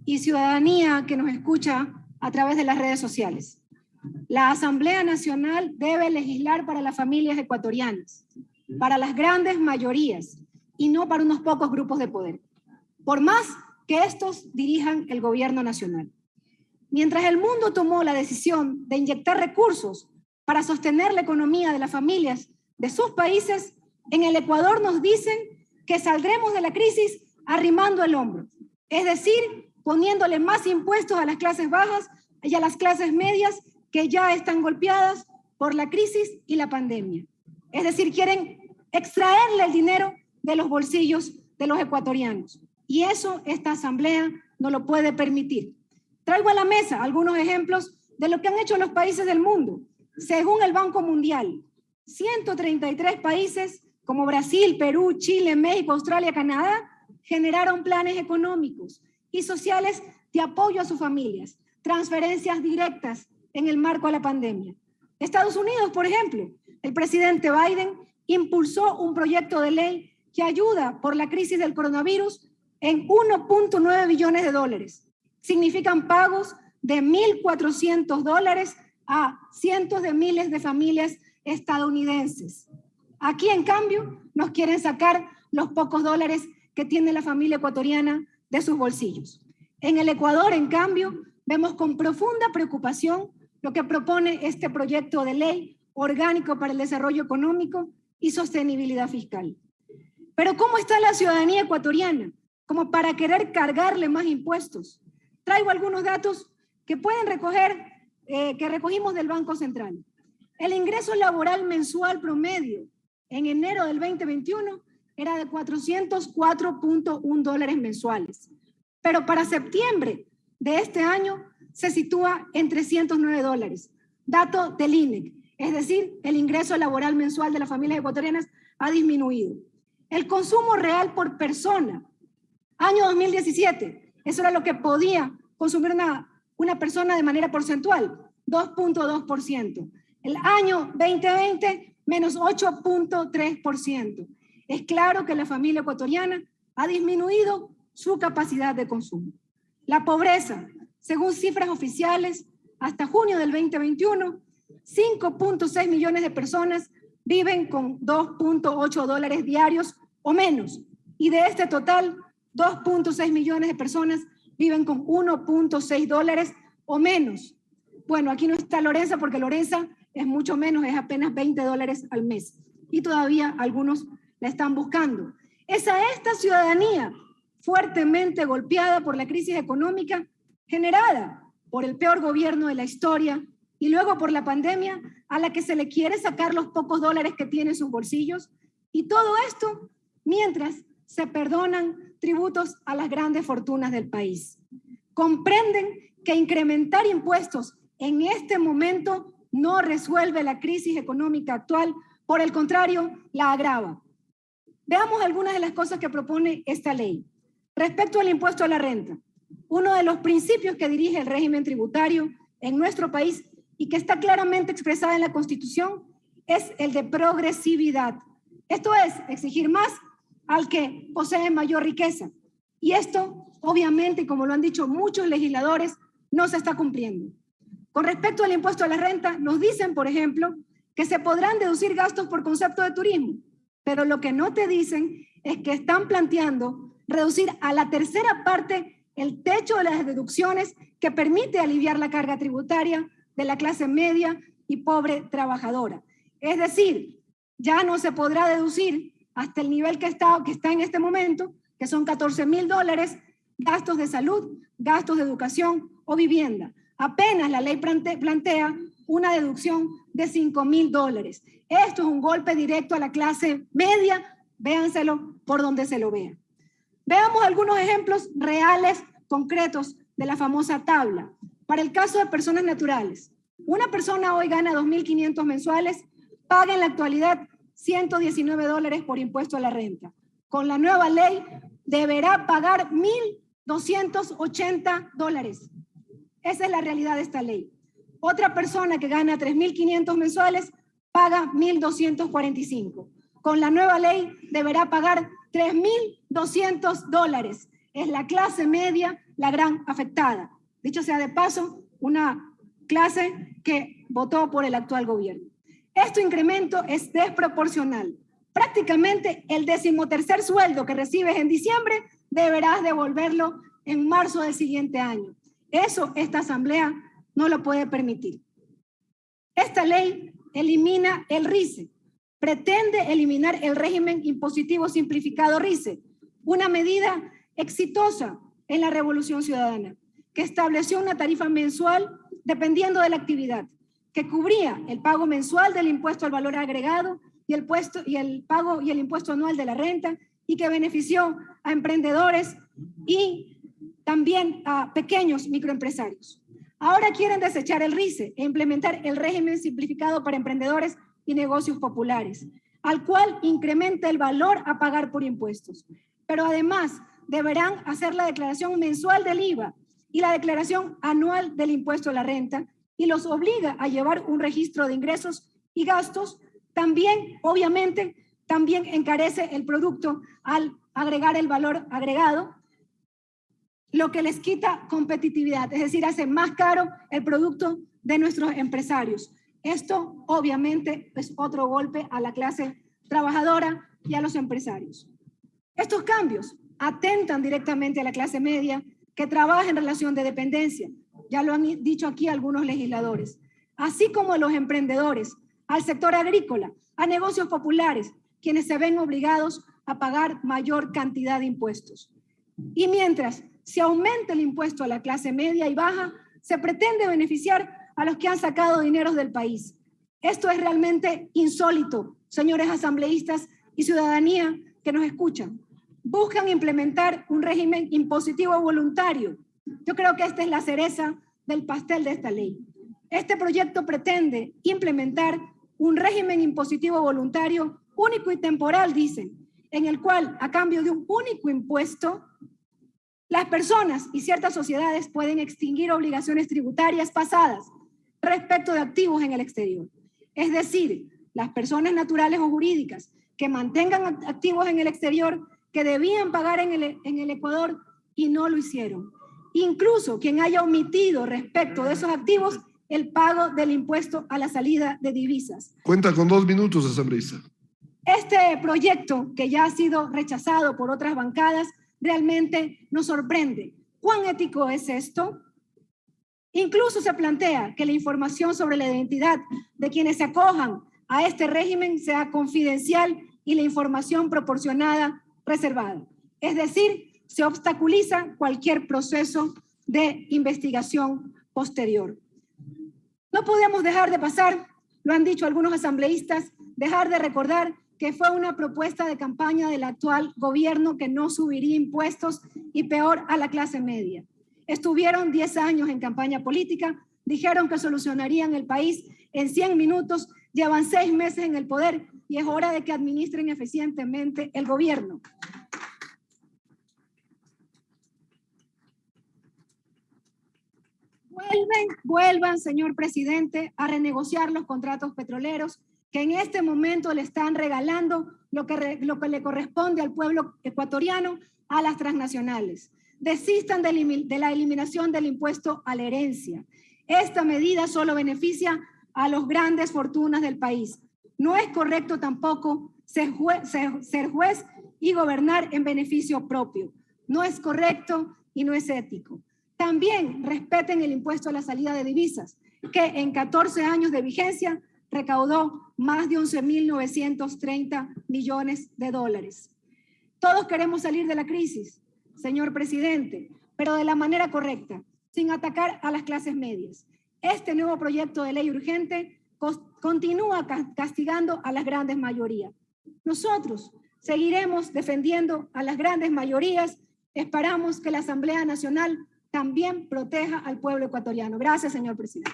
y ciudadanía que nos escucha a través de las redes sociales. La Asamblea Nacional debe legislar para las familias ecuatorianas, para las grandes mayorías y no para unos pocos grupos de poder, por más que estos dirijan el gobierno nacional. Mientras el mundo tomó la decisión de inyectar recursos para sostener la economía de las familias de sus países, en el Ecuador nos dicen que saldremos de la crisis arrimando el hombro, es decir, poniéndole más impuestos a las clases bajas y a las clases medias que ya están golpeadas por la crisis y la pandemia. Es decir, quieren extraerle el dinero de los bolsillos de los ecuatorianos. Y eso esta asamblea no lo puede permitir. Traigo a la mesa algunos ejemplos de lo que han hecho los países del mundo. Según el Banco Mundial, 133 países como Brasil, Perú, Chile, México, Australia, Canadá, generaron planes económicos y sociales de apoyo a sus familias, transferencias directas en el marco de la pandemia. Estados Unidos, por ejemplo, el presidente Biden impulsó un proyecto de ley que ayuda por la crisis del coronavirus en 1.9 billones de dólares. Significan pagos de $1.400 a cientos de miles de familias estadounidenses. Aquí, en cambio, nos quieren sacar los pocos dólares que tiene la familia ecuatoriana de sus bolsillos. En el Ecuador, en cambio, vemos con profunda preocupación lo que propone este proyecto de ley orgánico para el desarrollo económico y sostenibilidad fiscal. Pero ¿cómo está la ciudadanía ecuatoriana? Como para querer cargarle más impuestos. Traigo algunos datos que pueden recoger, que recogimos del Banco Central. El ingreso laboral mensual promedio en enero del 2021 era de $404.1 mensuales. Pero para septiembre de este año se sitúa en $309. Dato del INEC. Es decir, el ingreso laboral mensual de las familias ecuatorianas ha disminuido. El consumo real por persona, año 2017, eso era lo que podía consumir una persona de manera porcentual, 2.2%. El año 2020, menos 8.3%. Es claro que la familia ecuatoriana ha disminuido su capacidad de consumo. La pobreza, según cifras oficiales, hasta junio del 2021, 5.6 millones de personas viven con $2.8 diarios o menos. Y de este total, 2.6 millones de personas viven con $1.6 o menos. Bueno, aquí no está Lorenza porque Lorenza es mucho menos, es apenas $20 al mes. Y todavía algunos la están buscando. Es a esta ciudadanía fuertemente golpeada por la crisis económica generada por el peor gobierno de la historia y luego por la pandemia, a la que se le quiere sacar los pocos dólares que tiene en sus bolsillos, y todo esto mientras se perdonan tributos a las grandes fortunas del país. Comprenden que incrementar impuestos en este momento no resuelve la crisis económica actual, por el contrario, la agrava. Veamos algunas de las cosas que propone esta ley. Respecto al impuesto a la renta, uno de los principios que dirige el régimen tributario en nuestro país y que está claramente expresada en la Constitución es el de progresividad. Esto es, exigir más al que posee mayor riqueza. Y esto, obviamente, como lo han dicho muchos legisladores, no se está cumpliendo. Con respecto al impuesto a la renta, nos dicen, por ejemplo, que se podrán deducir gastos por concepto de turismo, pero lo que no te dicen es que están planteando reducir a la tercera parte el techo de las deducciones que permite aliviar la carga tributaria de la clase media y pobre trabajadora. Es decir, ya no se podrá deducir hasta el nivel que está en este momento, que son $14.000, gastos de salud, gastos de educación o vivienda. Apenas la ley plantea una deducción de $5.000. Esto es un golpe directo a la clase media, véanselo por donde se lo vea. Veamos algunos ejemplos reales, concretos, de la famosa tabla. Para el caso de personas naturales, una persona hoy gana $2.500 mensuales, paga en la actualidad $119 por impuesto a la renta. Con la nueva ley deberá pagar $1.280. Esa es la realidad de esta ley. Otra persona que gana $3.500 mensuales paga $1.245. Con la nueva ley deberá pagar $3.200. es la clase media la gran afectada. Dicho sea de paso, una clase que votó por el actual gobierno. Este incremento es desproporcional. Prácticamente el 13º sueldo que recibes en diciembre deberás devolverlo en marzo del siguiente año. Eso esta Asamblea no lo puede permitir. Esta ley elimina el RICE, pretende eliminar el régimen impositivo simplificado RICE, una medida exitosa en la Revolución Ciudadana, que estableció una tarifa mensual dependiendo de la actividad, que cubría el pago mensual del impuesto al valor agregado y el pago y el impuesto anual de la renta, y que benefició a emprendedores y también a pequeños microempresarios. Ahora quieren desechar el RICE e implementar el régimen simplificado para emprendedores y negocios populares, al cual incrementa el valor a pagar por impuestos. Pero además deberán hacer la declaración mensual del IVA y la declaración anual del impuesto a la renta, y los obliga a llevar un registro de ingresos y gastos. También, obviamente, también encarece el producto al agregar el valor agregado, lo que les quita competitividad, es decir, hace más caro el producto de nuestros empresarios. Esto, obviamente, es otro golpe a la clase trabajadora y a los empresarios. Estos cambios atentan directamente a la clase media que trabaja en relación de dependencia, ya lo han dicho aquí algunos legisladores, así como a los emprendedores, al sector agrícola, a negocios populares, quienes se ven obligados a pagar mayor cantidad de impuestos. Y mientras se aumenta el impuesto a la clase media y baja, se pretende beneficiar a los que han sacado dinero del país. Esto es realmente insólito, señores asambleístas y ciudadanía que nos escuchan. Buscan implementar un régimen impositivo voluntario. Yo creo que esta es la cereza del pastel de esta ley. Este proyecto pretende implementar un régimen impositivo voluntario único y temporal, dicen, en el cual, a cambio de un único impuesto, las personas y ciertas sociedades pueden extinguir obligaciones tributarias pasadas respecto de activos en el exterior. Es decir, las personas naturales o jurídicas que mantengan activos en el exterior que debían pagar en el Ecuador y no lo hicieron. Incluso quien haya omitido respecto de esos activos el pago del impuesto a la salida de divisas. Cuenta con 2 minutos, asambleísta. Este proyecto, que ya ha sido rechazado por otras bancadas, realmente nos sorprende. ¿Cuán ético es esto? Incluso se plantea que la información sobre la identidad de quienes se acojan a este régimen sea confidencial y la información proporcionada reservada. Es decir, se obstaculiza cualquier proceso de investigación posterior. No podemos dejar de pasar, lo han dicho algunos asambleístas, dejar de recordar que fue una propuesta de campaña del actual gobierno que no subiría impuestos y peor a la clase media. Estuvieron 10 años en campaña política, dijeron que solucionarían el país en 100 minutos, llevan 6 meses en el poder y es hora de que administren eficientemente el gobierno. Vuelvan, señor presidente, a renegociar los contratos petroleros que en este momento le están regalando lo que le corresponde al pueblo ecuatoriano a las transnacionales. Desistan de la eliminación del impuesto a la herencia. Esta medida solo beneficia a las grandes fortunas del país. No es correcto tampoco ser juez y gobernar en beneficio propio. No es correcto y no es ético. También respeten el impuesto a la salida de divisas, que en 14 años de vigencia recaudó más de 11.930 millones de dólares. Todos queremos salir de la crisis, señor presidente, pero de la manera correcta, sin atacar a las clases medias. Este nuevo proyecto de ley urgente continúa castigando a las grandes mayorías. Nosotros seguiremos defendiendo a las grandes mayorías. Esperamos que la Asamblea Nacional también proteja al pueblo ecuatoriano. Gracias, señor presidente.